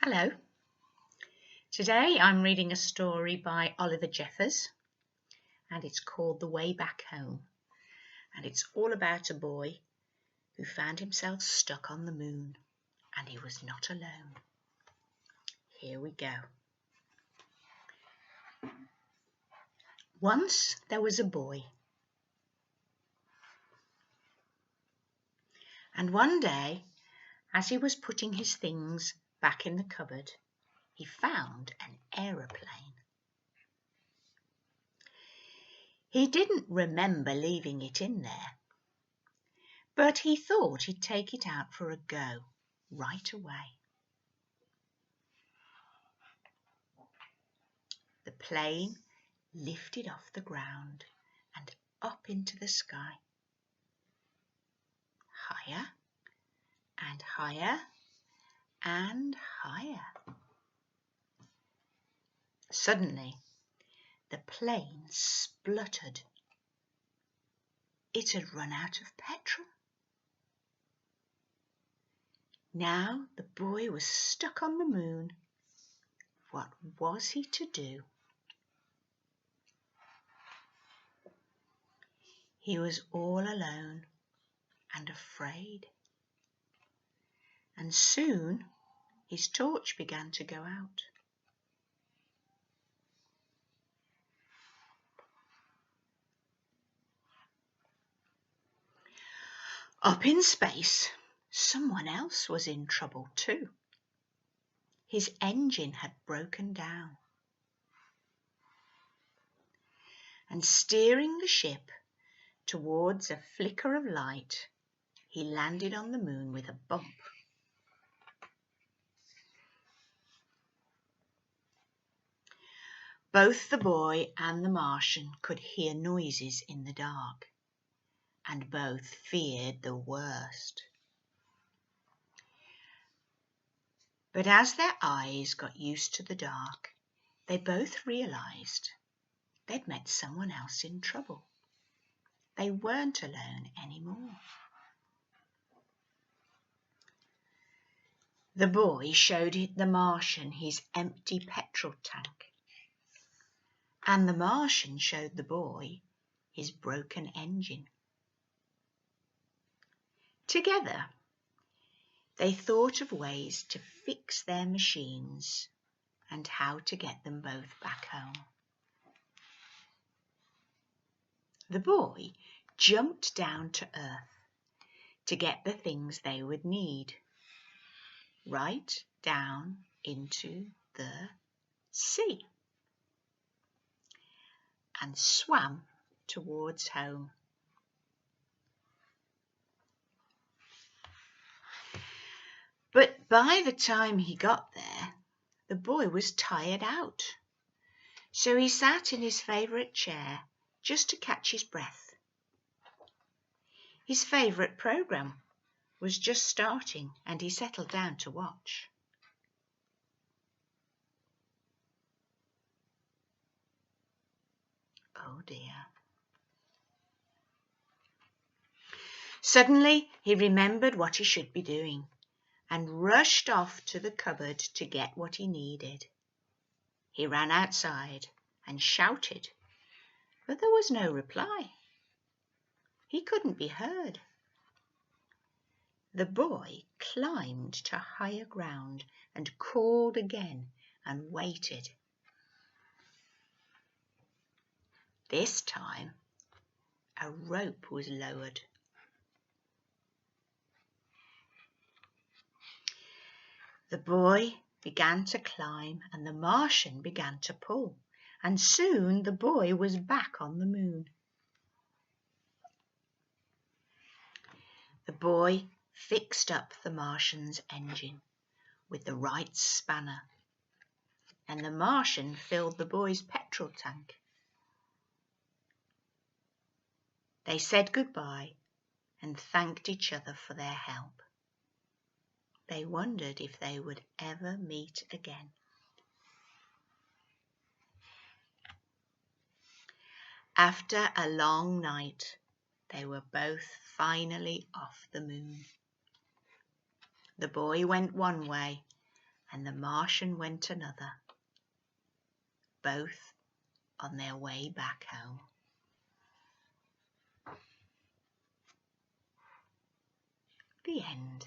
Hello. Today I'm reading a story by Oliver Jeffers and it's called The Way Back Home, and it's all about a boy who found himself stuck on the moon and he was not alone. Here we go. Once there was a boy, and one day as he was putting his things back in the cupboard, he found an aeroplane. He didn't remember leaving it in there, but he thought he'd take it out for a go right away. The plane lifted off the ground and up into the sky. Higher and higher and higher. Suddenly, the plane spluttered. It had run out of petrol. Now the boy was stuck on the moon. What was he to do? He was all alone and afraid. And soon his torch began to go out. Up in space, someone else was in trouble too. His engine had broken down. And steering the ship towards a flicker of light, he landed on the moon with a bump. Both the boy and the Martian could hear noises in the dark, and both feared the worst. But as their eyes got used to the dark, they both realized they'd met someone else in trouble. They weren't alone anymore. The boy showed the Martian his empty petrol tank, and the Martian showed the boy his broken engine. Together, they thought of ways to fix their machines and how to get them both back home. The boy jumped down to earth to get the things they would need, right down into the sea, and swam towards home. But by the time he got there, the boy was tired out. So he sat in his favourite chair just to catch his breath. His favourite programme was just starting and he settled down to watch. Oh dear. Suddenly he remembered what he should be doing and rushed off to the cupboard to get what he needed. He ran outside and shouted, but there was no reply. He couldn't be heard. The boy climbed to higher ground and called again and waited. This time, a rope was lowered. The boy began to climb and the Martian began to pull, and soon the boy was back on the moon. The boy fixed up the Martian's engine with the right spanner, and the Martian filled the boy's petrol tank. They said goodbye and thanked each other for their help. They wondered if they would ever meet again. After a long night, they were both finally off the moon. The boy went one way and the Martian went another, both on their way back home. The end.